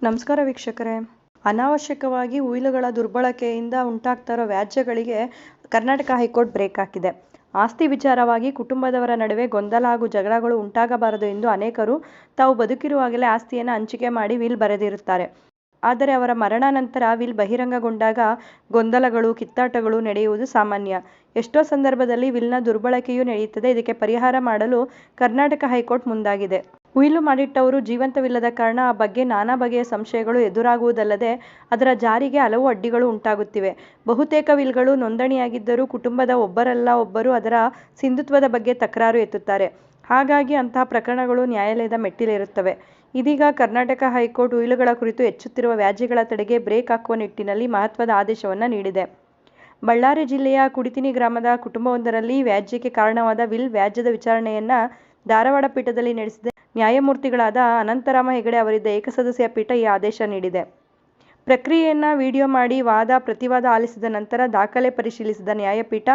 ನಮಸ್ಕಾರ ವೀಕ್ಷಕರೇ. ಅನಾವಶ್ಯಕವಾಗಿ ಉಯಿಲುಗಳ ದುರ್ಬಳಕೆಯಿಂದ ಉಂಟಾಗ್ತಾ ಇರೋ ವ್ಯಾಜ್ಯಗಳಿಗೆ ಕರ್ನಾಟಕ ಹೈಕೋರ್ಟ್ ಬ್ರೇಕ್ ಹಾಕಿದೆ. ಆಸ್ತಿ ವಿಚಾರವಾಗಿ ಕುಟುಂಬದವರ ನಡುವೆ ಗೊಂದಲ ಹಾಗೂ ಜಗಳಗಳು ಉಂಟಾಗಬಾರದು ಎಂದು ಅನೇಕರು ತಾವು ಬದುಕಿರುವಾಗಲೇ ಆಸ್ತಿಯನ್ನು ಹಂಚಿಕೆ ಮಾಡಿ ವಿಲ್ ಬರೆದಿರುತ್ತಾರೆ. ಆದರೆ ಅವರ ಮರಣ ನಂತರ ವಿಲ್ ಬಹಿರಂಗಗೊಂಡಾಗ ಗೊಂದಲಗಳು, ಕಿತ್ತಾಟಗಳು ನಡೆಯುವುದು ಸಾಮಾನ್ಯ. ಎಷ್ಟೋ ಸಂದರ್ಭದಲ್ಲಿ ವಿಲ್ನ ದುರ್ಬಳಕೆಯೂ ನಡೆಯುತ್ತದೆ. ಇದಕ್ಕೆ ಪರಿಹಾರ ಮಾಡಲು ಕರ್ನಾಟಕ ಹೈಕೋರ್ಟ್ ಮುಂದಾಗಿದೆ. ಉಯಿಲು ಮಾಡಿಟ್ಟವರು ಜೀವಂತವಿಲ್ಲದ ಕಾರಣ ಆ ಬಗ್ಗೆ ನಾನಾ ಬಗೆಯ ಸಂಶಯಗಳು ಎದುರಾಗುವುದಲ್ಲದೆ ಅದರ ಜಾರಿಗೆ ಹಲವು ಅಡ್ಡಿಗಳು ಉಂಟಾಗುತ್ತಿವೆ. ಬಹುತೇಕ ವಿಲ್ಗಳು ನೋಂದಣಿಯಾಗಿದ್ದರೂ ಕುಟುಂಬದ ಒಬ್ಬರಲ್ಲ ಒಬ್ಬರು ಅದರ ಸಿಂಧುತ್ವದ ಬಗ್ಗೆ ತಕರಾರು ಎತ್ತುತ್ತಾರೆ. ಹಾಗಾಗಿ ಅಂತಹ ಪ್ರಕರಣಗಳು ನ್ಯಾಯಾಲಯದ ಮೆಟ್ಟಿಲೇರುತ್ತವೆ. ಇದೀಗ ಕರ್ನಾಟಕ ಹೈಕೋರ್ಟ್ ಉಯಿಲುಗಳ ಕುರಿತು ಹೆಚ್ಚುತ್ತಿರುವ ವ್ಯಾಜ್ಯಗಳ ತಡೆಗೆ ಬ್ರೇಕ್ ಹಾಕುವ ನಿಟ್ಟಿನಲ್ಲಿ ಮಹತ್ವದ ಆದೇಶವನ್ನು ನೀಡಿದೆ. ಬಳ್ಳಾರಿ ಜಿಲ್ಲೆಯ ಕುಡಿತಿನಿ ಗ್ರಾಮದ ಕುಟುಂಬವೊಂದರಲ್ಲಿ ವ್ಯಾಜ್ಯಕ್ಕೆ ಕಾರಣವಾದ ವಿಲ್ ವ್ಯಾಜ್ಯದ ವಿಚಾರಣೆಯನ್ನು ಧಾರವಾಡ ಪೀಠದಲ್ಲಿ ನಡೆಸಿದೆ. ನ್ಯಾಯಮೂರ್ತಿಗಳಾದ ಅನಂತರಾಮ ಹೆಗಡೆ ಅವರಿದ್ದ ಏಕಸದಸ್ಯ ಪೀಠ ಈ ಆದೇಶ ನೀಡಿದೆ. ಪ್ರಕ್ರಿಯೆಯನ್ನು ವಿಡಿಯೋ ಮಾಡಿ ವಾದ ಪ್ರತಿವಾದ ಆಲಿಸಿದ ನಂತರ ದಾಖಲೆ ಪರಿಶೀಲಿಸಿದ ನ್ಯಾಯಪೀಠ,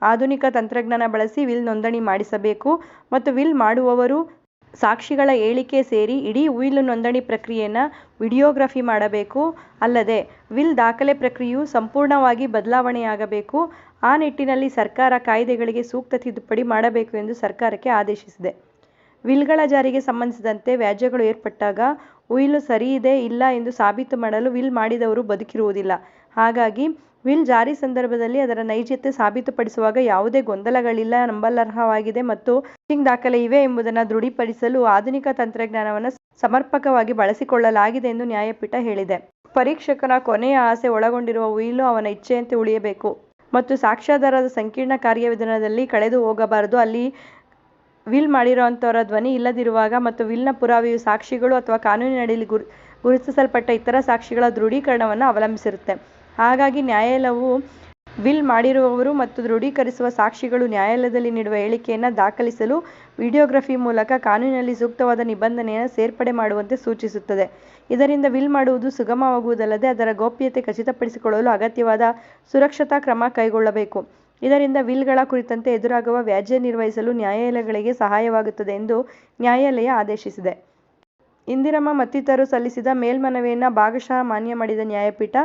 ಆಧುನಿಕ ತಂತ್ರಜ್ಞಾನ ಬಳಸಿ ವಿಲ್ ನೋಂದಣಿ ಮಾಡಿಸಬೇಕು ಮತ್ತು ವಿಲ್ ಮಾಡುವವರು ಸಾಕ್ಷಿಗಳ ಹೇಳಿಕೆ ಸೇರಿ ಇಡೀ ಉಯಿಲು ನೋಂದಣಿ ಪ್ರಕ್ರಿಯೆಯನ್ನು ವಿಡಿಯೋಗ್ರಫಿ ಮಾಡಬೇಕು. ಅಲ್ಲದೆ ವಿಲ್ ದಾಖಲೆ ಪ್ರಕ್ರಿಯೆಯು ಸಂಪೂರ್ಣವಾಗಿ ಬದಲಾವಣೆಯಾಗಬೇಕು. ಆ ನಿಟ್ಟಿನಲ್ಲಿ ಸರ್ಕಾರ ಕಾಯ್ದೆಗಳಿಗೆ ಸೂಕ್ತ ತಿದ್ದುಪಡಿ ಮಾಡಬೇಕು ಎಂದು ಸರ್ಕಾರಕ್ಕೆ ಆದೇಶಿಸಿದೆ. ವಿಲ್ಗಳ ಜಾರಿಗೆ ಸಂಬಂಧಿಸಿದಂತೆ ವ್ಯಾಜ್ಯಗಳು ಏರ್ಪಟ್ಟಾಗ ಉಯಿಲು ಸರಿಯಿದೆ ಇಲ್ಲ ಎಂದು ಸಾಬೀತು ಮಾಡಲು ವಿಲ್ ಮಾಡಿದವರು ಬದುಕಿರುವುದಿಲ್ಲ. ಹಾಗಾಗಿ ವಿಲ್ ಜಾರಿ ಸಂದರ್ಭದಲ್ಲಿ ಅದರ ನೈಜತೆ ಸಾಬೀತುಪಡಿಸುವಾಗ ಯಾವುದೇ ಗೊಂದಲಗಳಿಲ್ಲ, ನಂಬಲರ್ಹವಾಗಿದೆ ಮತ್ತು ಮ್ಯಾಚಿಂಗ್ ದಾಖಲೆ ಇವೆ ಎಂಬುದನ್ನು ದೃಢೀಪಡಿಸಲು ಆಧುನಿಕ ತಂತ್ರಜ್ಞಾನವನ್ನು ಸಮರ್ಪಕವಾಗಿ ಬಳಸಿಕೊಳ್ಳಲಾಗಿದೆ ಎಂದು ನ್ಯಾಯಪೀಠ ಹೇಳಿದೆ. ಪರೀಕ್ಷಕನ ಕೊನೆಯ ಆಸೆ ಒಳಗೊಂಡಿರುವ ಉಯಿಲು ಅವನ ಇಚ್ಛೆಯಂತೆ ಉಳಿಯಬೇಕು ಮತ್ತು ಸಾಕ್ಷ್ಯಾಧಾರದ ಸಂಕೀರ್ಣ ಕಾರ್ಯವಿಧಾನದಲ್ಲಿ ಕಳೆದು ಹೋಗಬಾರದು. ಅಲ್ಲಿ ವಿಲ್ ಮಾಡಿರುವಂಥವರ ಧ್ವನಿ ಇಲ್ಲದಿರುವಾಗ ಮತ್ತು ವಿಲ್ನ ಪುರಾವೆಯು ಸಾಕ್ಷಿಗಳು ಅಥವಾ ಕಾನೂನಿನಡಿಯಲ್ಲಿ ಗುರುತಿಸಲ್ಪಟ್ಟ ಇತರ ಸಾಕ್ಷಿಗಳ ದೃಢೀಕರಣವನ್ನು ಅವಲಂಬಿಸಿರುತ್ತೆ. ಹಾಗಾಗಿ ನ್ಯಾಯಾಲಯವು ವಿಲ್ ಮಾಡಿರುವವರು ಮತ್ತು ದೃಢೀಕರಿಸುವ ಸಾಕ್ಷಿಗಳು ನ್ಯಾಯಾಲಯದಲ್ಲಿ ನೀಡುವ ಹೇಳಿಕೆಯನ್ನು ದಾಖಲಿಸಲು ವಿಡಿಯೋಗ್ರಫಿ ಮೂಲಕ ಕಾನೂನಿನಲ್ಲಿ ಸೂಕ್ತವಾದ ನಿಬಂಧನೆಯನ್ನು ಸೇರ್ಪಡೆ ಮಾಡುವಂತೆ ಸೂಚಿಸುತ್ತದೆ. ಇದರಿಂದ ವಿಲ್ ಮಾಡುವುದು ಸುಗಮವಾಗುವುದಲ್ಲದೆ ಅದರ ಗೋಪ್ಯತೆ ಖಚಿತಪಡಿಸಿಕೊಳ್ಳಲು ಅಗತ್ಯವಾದ ಸುರಕ್ಷತಾ ಕ್ರಮ ಕೈಗೊಳ್ಳಬೇಕು. ಇದರಿಂದ ವಿಲ್ಗಳ ಕುರಿತಂತೆ ಎದುರಾಗುವ ವ್ಯಾಜ್ಯ ನಿರ್ವಹಿಸಲು ನ್ಯಾಯಾಲಯಗಳಿಗೆ ಸಹಾಯವಾಗುತ್ತದೆ ಎಂದು ನ್ಯಾಯಾಲಯ ಆದೇಶಿಸಿದೆ. ಇಂದಿರಮ್ಮ ಮತ್ತಿತರರು ಸಲ್ಲಿಸಿದ ಮೇಲ್ಮನವಿಯನ್ನು ಭಾಗಶಃ ಮಾನ್ಯ ಮಾಡಿದ ನ್ಯಾಯಪೀಠ,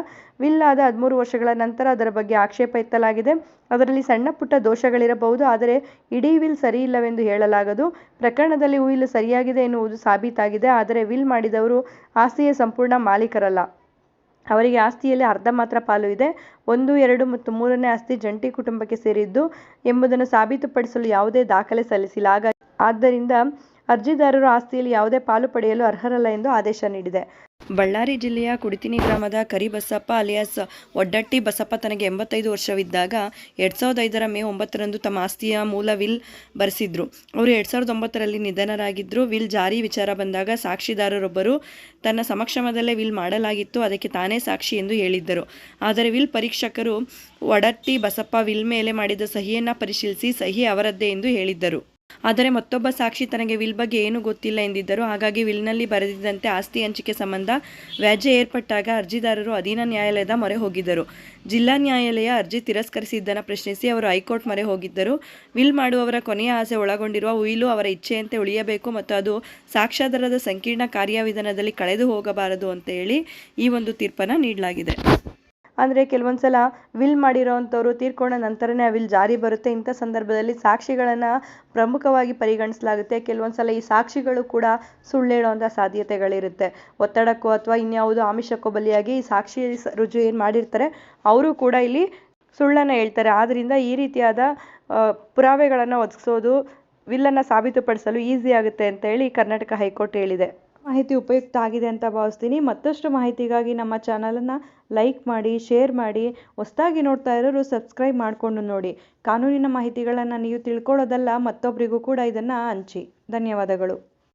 ವಿಲ್ ಆದ 13 ವರ್ಷಗಳ ನಂತರ ಅದರ ಬಗ್ಗೆ ಆಕ್ಷೇಪ ಎತ್ತಲಾಗಿದೆ. ಅದರಲ್ಲಿ ಸಣ್ಣ ಪುಟ್ಟ ದೋಷಗಳಿರಬಹುದು, ಆದರೆ ಇಡೀ ವಿಲ್ ಸರಿಯಿಲ್ಲವೆಂದು ಹೇಳಲಾಗದು. ಪ್ರಕರಣದಲ್ಲಿ ಉಯಿಲು ಸರಿಯಾಗಿದೆ ಎನ್ನುವುದು ಸಾಬೀತಾಗಿದೆ. ಆದರೆ ವಿಲ್ ಮಾಡಿದವರು ಆಸ್ತಿಯ ಸಂಪೂರ್ಣ ಮಾಲೀಕರಲ್ಲ. ಅವರಿಗೆ ಆಸ್ತಿಯಲ್ಲಿ ಅರ್ಧ ಮಾತ್ರ ಪಾಲು ಇದೆ. 1, 2 ಮತ್ತು 3ನೇ ಆಸ್ತಿ ಜಂಟಿ ಕುಟುಂಬಕ್ಕೆ ಸೇರಿದ್ದು ಎಂಬುದನ್ನು ಸಾಬೀತುಪಡಿಸಲು ಯಾವುದೇ ದಾಖಲೆ ಸಲ್ಲಿಸಿಲ್ಲ. ಆದ್ದರಿಂದ ಅರ್ಜಿದಾರರು ಆಸ್ತಿಯಲ್ಲಿ ಯಾವುದೇ ಪಾಲು ಪಡೆಯಲು ಅರ್ಹರಲ್ಲ ಎಂದು ಆದೇಶ ನೀಡಿದೆ. ಬಳ್ಳಾರಿ ಜಿಲ್ಲೆಯ ಕುಡಿತಿನಿ ಗ್ರಾಮದ ಕರಿಬಸಪ್ಪ ಅಲಿಯಾಸ್ ಒಡ್ಡಟ್ಟಿ ಬಸಪ್ಪ ತನಗೆ 85 ವರ್ಷವಿದ್ದಾಗ 2005ರ ಮೇ 9ರಂದು ತಮ್ಮ ಆಸ್ತಿಯ ಮೂಲ ವಿಲ್ ಬರೆಸಿದ್ರು. ಅವರು 2009ರಲ್ಲಿ ನಿಧನರಾಗಿದ್ದರು. ವಿಲ್ ಜಾರಿ ವಿಚಾರ ಬಂದಾಗ ಸಾಕ್ಷಿದಾರರೊಬ್ಬರು ತನ್ನ ಸಮಕ್ಷಮದಲ್ಲೇ ವಿಲ್ ಮಾಡಲಾಗಿತ್ತು, ಅದಕ್ಕೆ ತಾನೇ ಸಾಕ್ಷಿ ಎಂದು ಹೇಳಿದ್ದರು. ಆದರೆ ವಿಲ್ ಪರೀಕ್ಷಕರು ಒಡಟ್ಟಿ ಬಸಪ್ಪ ವಿಲ್ ಮೇಲೆ ಮಾಡಿದ ಸಹಿಯನ್ನು ಪರಿಶೀಲಿಸಿ ಸಹಿ ಅವರದ್ದೇ ಎಂದು ಹೇಳಿದ್ದರು. ಆದರೆ ಮತ್ತೊಬ್ಬ ಸಾಕ್ಷಿ ತನಗೆ ವಿಲ್ ಬಗ್ಗೆ ಏನೂ ಗೊತ್ತಿಲ್ಲ ಎಂದಿದ್ದರು. ಹಾಗಾಗಿ ವಿಲ್ನಲ್ಲಿ ಬರೆದಿದ್ದಂತೆ ಆಸ್ತಿ ಹಂಚಿಕೆ ಸಂಬಂಧ ವ್ಯಾಜ್ಯ ಏರ್ಪಟ್ಟಾಗ ಅರ್ಜಿದಾರರು ಅಧೀನ ನ್ಯಾಯಾಲಯದ ಮೊರೆ ಹೋಗಿದ್ದರು. ಜಿಲ್ಲಾ ನ್ಯಾಯಾಲಯ ಅರ್ಜಿ ತಿರಸ್ಕರಿಸಿದ್ದನ್ನು ಪ್ರಶ್ನಿಸಿ ಅವರು ಹೈಕೋರ್ಟ್ ಮೊರೆ ಹೋಗಿದ್ದರು. ವಿಲ್ ಮಾಡುವವರ ಕೊನೆಯ ಆಸೆ ಒಳಗೊಂಡಿರುವ ಉಯಿಲು ಅವರ ಇಚ್ಛೆಯಂತೆ ಉಳಿಯಬೇಕು ಮತ್ತು ಅದು ಸಾಕ್ಷ್ಯಾಧಾರದ ಸಂಕೀರ್ಣ ಕಾರ್ಯವಿಧಾನದಲ್ಲಿ ಕಳೆದು ಹೋಗಬಾರದು ಅಂತ ಹೇಳಿ ಈ ಒಂದು ತೀರ್ಪನ್ನು ನೀಡಲಾಗಿದೆ. ಅಂದರೆ ಕೆಲವೊಂದು ಸಲ ವಿಲ್ ಮಾಡಿರೋವಂಥವ್ರು ತೀರ್ಕೊಂಡ ನಂತರನೇ ಆ ವಿಲ್ ಜಾರಿ ಬರುತ್ತೆ. ಇಂಥ ಸಂದರ್ಭದಲ್ಲಿ ಸಾಕ್ಷಿಗಳನ್ನು ಪ್ರಮುಖವಾಗಿ ಪರಿಗಣಿಸಲಾಗುತ್ತೆ. ಕೆಲವೊಂದು ಸಲ ಈ ಸಾಕ್ಷಿಗಳು ಕೂಡ ಸುಳ್ಳು ಹೇಳುವಂಥ ಸಾಧ್ಯತೆಗಳಿರುತ್ತೆ. ಒತ್ತಡಕ್ಕೋ ಅಥವಾ ಇನ್ಯಾವುದೋ ಆಮಿಷಕ್ಕೋ ಬಲಿಯಾಗಿ ಈ ಸಾಕ್ಷಿ ರುಜು ಏನು ಮಾಡಿರ್ತಾರೆ ಅವರು ಕೂಡ ಇಲ್ಲಿ ಸುಳ್ಳನ್ನು ಹೇಳ್ತಾರೆ. ಆದ್ದರಿಂದ ಈ ರೀತಿಯಾದ ಪುರಾವೆಗಳನ್ನು ಒದಗಿಸೋದು ವಿಲ್ಲನ್ನು ಸಾಬೀತುಪಡಿಸಲು ಈಸಿ ಆಗುತ್ತೆ ಅಂತ ಹೇಳಿ ಕರ್ನಾಟಕ ಹೈಕೋರ್ಟ್ ಹೇಳಿದೆ. ಮಾಹಿತಿ ಉಪಯುಕ್ತ ಆಗಿದೆ ಅಂತ ಭಾವಿಸ್ತೀನಿ. ಮತ್ತಷ್ಟು ಮಾಹಿತಿಗಾಗಿ ನಮ್ಮ ಚಾನಲನ್ನು ಲೈಕ್ ಮಾಡಿ, ಶೇರ್ ಮಾಡಿ. ಹೊಸದಾಗಿ ನೋಡ್ತಾ ಇರೋರು ಸಬ್ಸ್ಕ್ರೈಬ್ ಮಾಡಿಕೊಂಡು ನೋಡಿ. ಕಾನೂನಿನ ಮಾಹಿತಿಗಳನ್ನು ನೀವು ತಿಳ್ಕೊಳ್ಳೋದಲ್ಲ, ಮತ್ತೊಬ್ಬರಿಗೂ ಕೂಡ ಇದನ್ನು ಹಂಚಿ. ಧನ್ಯವಾದಗಳು.